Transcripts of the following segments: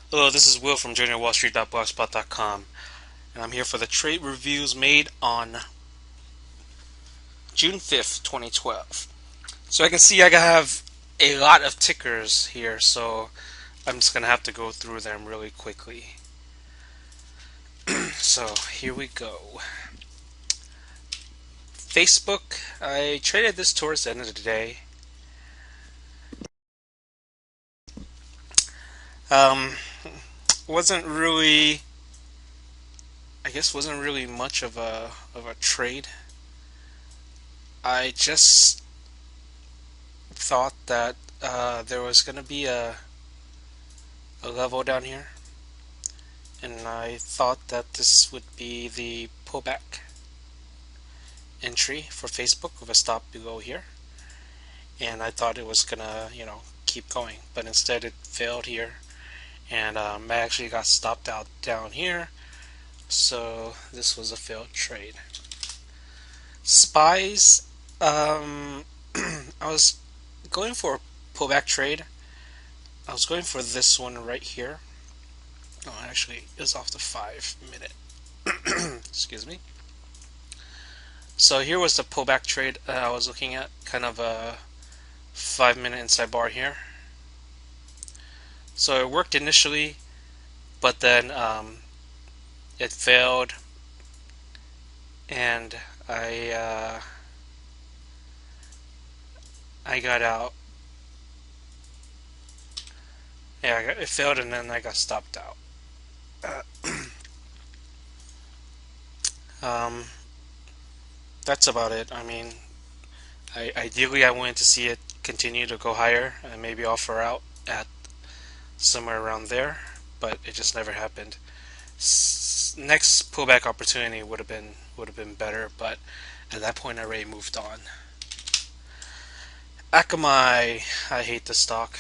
Hello, this is Will from JourneyWallStreet.blogspot.com, and I'm here for the trade reviews made on June 5th, 2012. So I can see I have a lot of tickers here, so I'm just going to have to go through them really quickly. So here we go. Facebook, I traded this towards the end of the day. Um, wasn't really, wasn't really much of a trade. I just thought that there was going to be a level down here, and I thought that this would be the pullback entry for Facebook with a stop below here, and I thought it was gonna keep going, but instead it failed here, and I actually got stopped out down here, so this was a failed trade. SPYs, I was going for a pullback trade. I was going for this one right here. Oh, actually, it's off the 5-minute. Excuse me. So here was the pullback trade I was looking at, kind of a 5-minute inside bar here. So it worked initially, but then it failed, and I got out. Yeah, it failed, and then I got stopped out. Um, that's about it. I mean, ideally I wanted to see it continue to go higher and maybe offer out at somewhere around there, but it just never happened. Next pullback opportunity would have been better, but at that point I already moved on. AKAM, I hate the stock,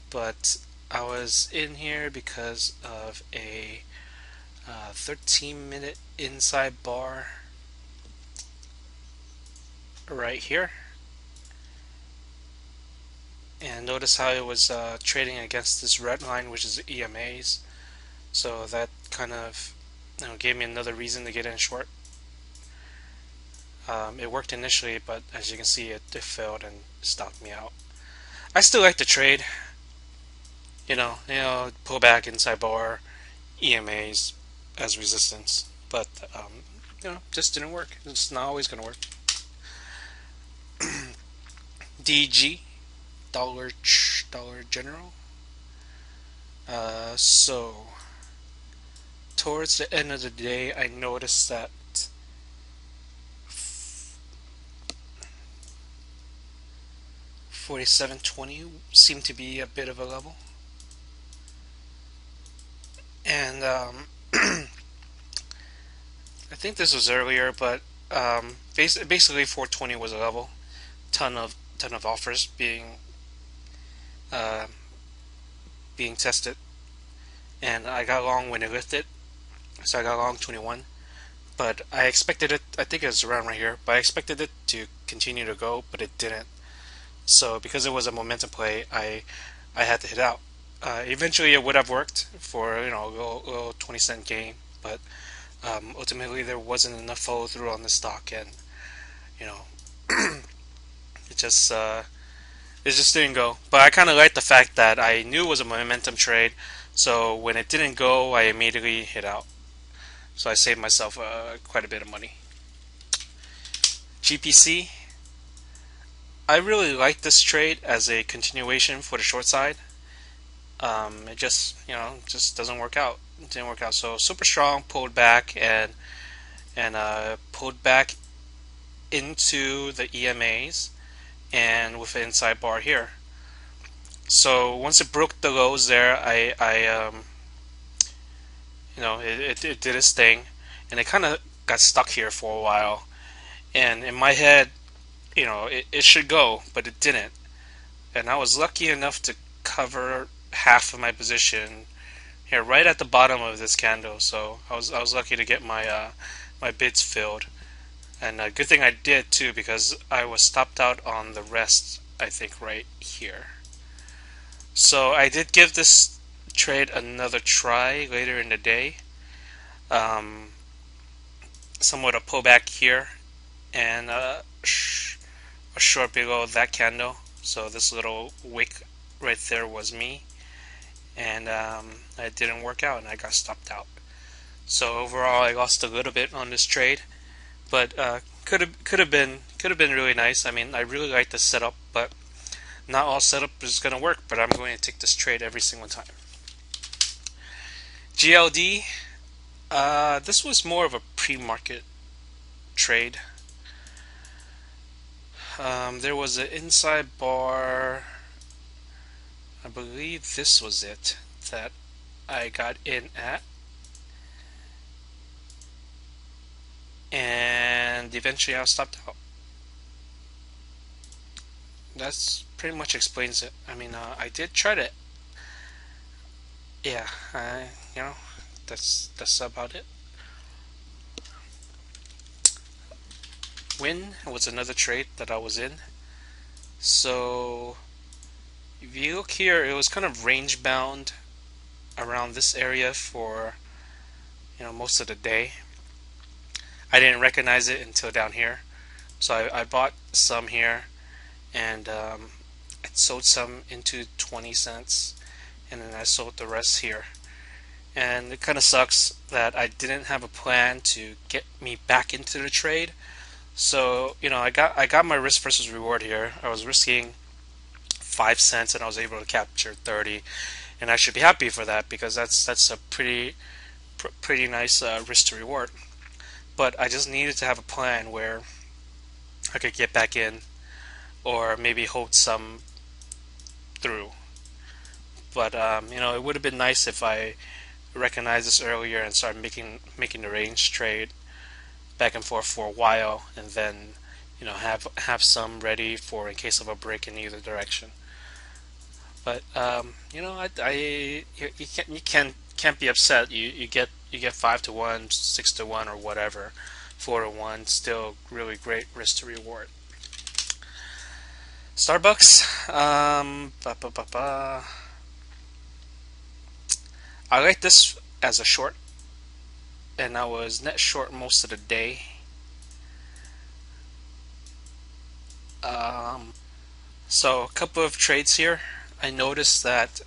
but I was in here because of a 13-minute inside bar right here, and notice how it was trading against this red line, which is the EMAs. So that kind of gave me another reason to get in short. It worked initially, but as you can see, it failed and stopped me out. I still like to trade. Pull back inside bar, EMAs as resistance, but just didn't work. It's not always going to work. DG, Dollar General. So towards the end of the day, I noticed that 47.20 seemed to be a bit of a level, and I think this was earlier, but basically 420 was a level. Ton of offers uh, being tested, and I got long when it lifted, so I got long 21. But I expected it. I think it was around right here, but I expected it to continue to go, but it didn't. So because it was a momentum play, I had to hit out. Eventually, it would have worked for a little 20-cent gain, but ultimately there wasn't enough follow through on the stock, and you know it just didn't go. But I kind of liked the fact that I knew it was a momentum trade, so when it didn't go, I immediately hit out. So I saved myself quite a bit of money. GPC, I really like this trade as a continuation for the short side. It just doesn't work out. It didn't work out. So super strong, pulled back and pulled back into the EMAs and with an inside bar here. So once it broke the lows there, it did its thing, and it kind of got stuck here for a while. And in my head, it should go, but it didn't. And I was lucky enough to cover half of my position here, right at the bottom of this candle. So I was lucky to get my bids filled, and a good thing I did too, because I was stopped out on the rest. I think right here. So I did give this trade another try later in the day. Um, Somewhat a pullback here and a short below that candle. So this little wick right there was me, and it didn't work out, and I got stopped out. So overall, I lost a little bit on this trade, but could have been really nice. I mean, I really like the setup, but not all setup is going to work. But I'm going to take this trade every single time. GLD. This was more of a pre-market trade. There was an inside bar. I believe this was it that I got in at, and eventually I was stopped out. That's pretty much explains it. I mean, I did try to, yeah, you know, that's about it. WYNN was another trade that I was in. So if you look here, it was kind of range bound around this area for most of the day. I didn't recognize it until down here, so I bought some here, and I sold some into 20 cents, and then I sold the rest here. And it kind of sucks that I didn't have a plan to get me back into the trade. So I got my risk versus reward here. I was risking 5 cents, and I was able to capture 30, and I should be happy for that because that's a pretty nice risk to reward. But I just needed to have a plan where I could get back in, or maybe hold some through. But it would have been nice if I recognized this earlier and started making the range trade back and forth for a while, and then have some ready for in case of a break in either direction. But you can't be upset. You get 5-1, 6-1, or whatever, 4-1. Still really great risk to reward. SBUX. I like this as a short, and I was net short most of the day. So a couple of trades here. I noticed that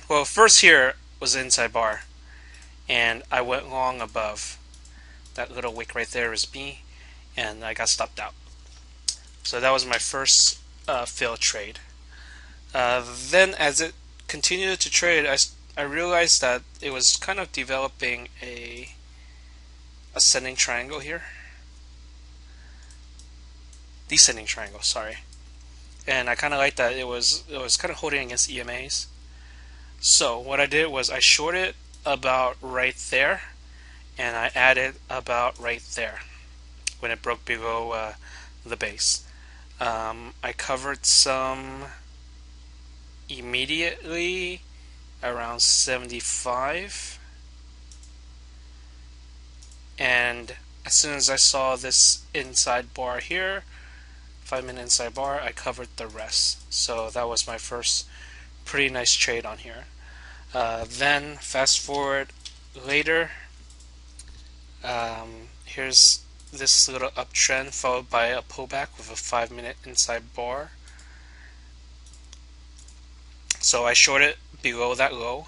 well, first here was the inside bar, and I went long above. That little wick right there is me, and I got stopped out. So that was my first failed trade. Then as it continued to trade, I realized that it was kind of developing a ascending triangle here. Descending triangle, sorry. And I kind of like that it was kind of holding against EMAs. So what I did was I shorted about right there, and I added about right there when it broke below the base. I covered some immediately around 75, and as soon as I saw this inside bar here, 5-minute inside bar, I covered the rest. So that was my first pretty nice trade on here. Then fast forward later, here's this little uptrend followed by a pullback with a 5-minute inside bar. So I shorted below that low,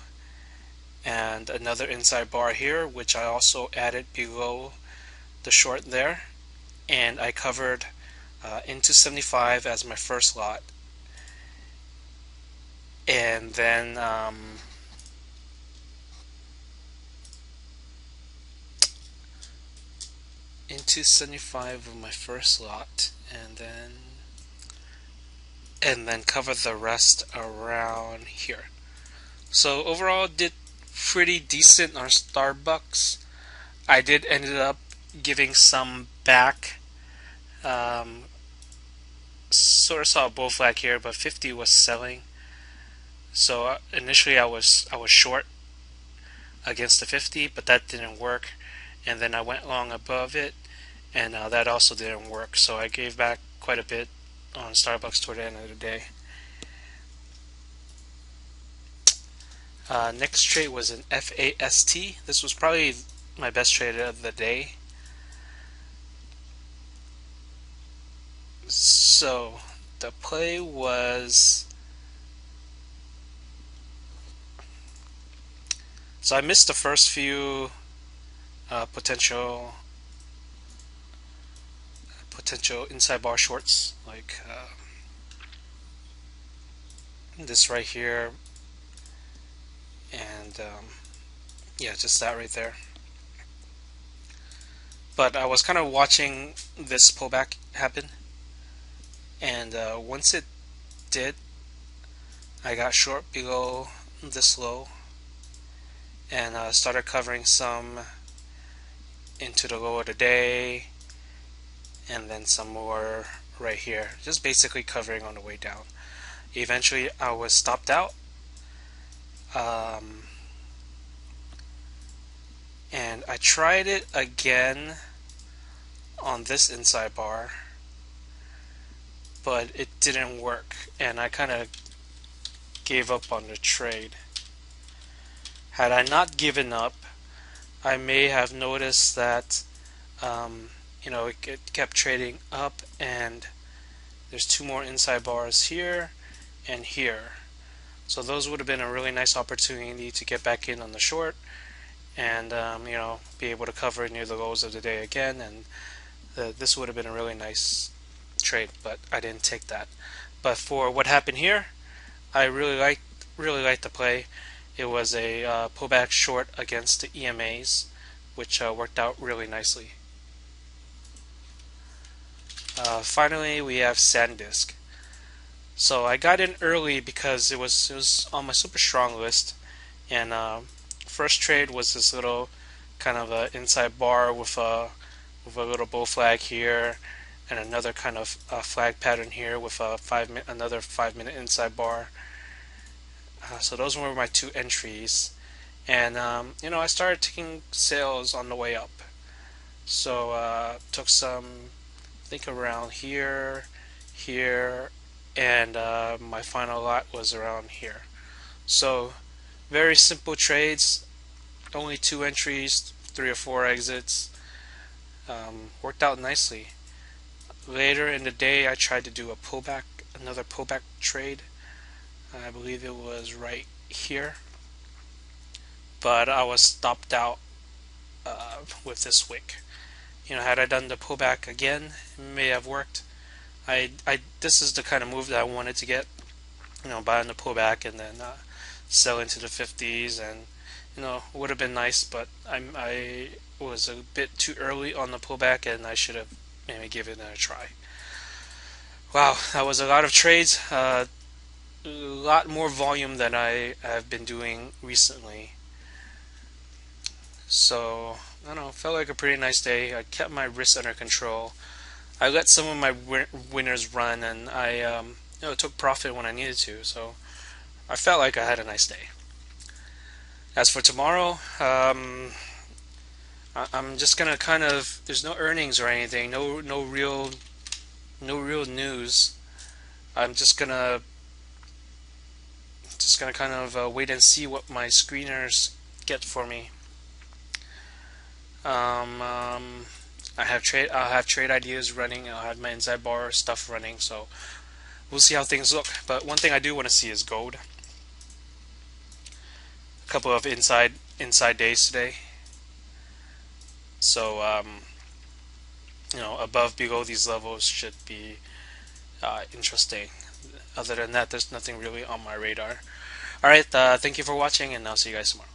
and another inside bar here, which I also added below the short there, and I covered into 75 as my first lot, and then into 75 of my first lot, and then cover the rest around here. So overall, did pretty decent on SBUX. I did ended up giving some back. Sort of saw a bull flag here, but 50 was selling. So initially I was short against the 50, but that didn't work. And then I went long above it, and that also didn't work. So I gave back quite a bit on SBUX toward the end of the day. Next trade was an FAST. This was probably my best trade of the day. So the play was, so I missed the first few potential inside bar shorts, like this right here, and yeah, just that right there. But I was kind of watching this pullback happen, and once it did, I got short below this low, and started covering some into the low of the day, and then some more right here, just basically covering on the way down. Eventually I was stopped out, and I tried it again on this inside bar, but it didn't work, and I kind of gave up on the trade. Had I not given up, I may have noticed that it kept trading up, and there's two more inside bars here and here. So those would have been a really nice opportunity to get back in on the short, and be able to cover near the lows of the day again, and this would have been a really nice trade, but I didn't take that. But for what happened here, I really liked the play. It was a pullback short against the EMAs, which worked out really nicely. Finally, we have SanDisk. So I got in early because it was on my super strong list, and first trade was this little kind of inside bar with a little bull flag here, and another kind of flag pattern here with a another 5-minute inside bar. So those were my two entries, and I started taking sales on the way up. So took some, I think around here, and my final lot was around here. So very simple trades, only 2 entries, 3 or 4 exits. Worked out nicely. Later in the day, I tried to do another pullback trade. I believe it was right here, but I was stopped out with this wick. Had I done the pullback again, it may have worked. This is the kind of move that I wanted to get. Buy on the pullback and then sell into the 50s, and would have been nice, but I was a bit too early on the pullback, and I should have maybe given it a try. Wow, that was a lot of trades. A lot more volume than I have been doing recently. So I don't know, felt like a pretty nice day. I kept my risk under control. I let some of my winners run, and I took profit when I needed to. So I felt like I had a nice day. As for tomorrow, I'm just gonna there's no earnings or anything, no real news. I'm just gonna kind of wait and see what my screeners get for me. I'll have trade ideas running. I'll have my inside bar stuff running. So we'll see how things look. But one thing I do want to see is gold. A couple of inside days today. So above, below these levels should be interesting. Other than that, there's nothing really on my radar. Alright, thank you for watching, and I'll see you guys tomorrow.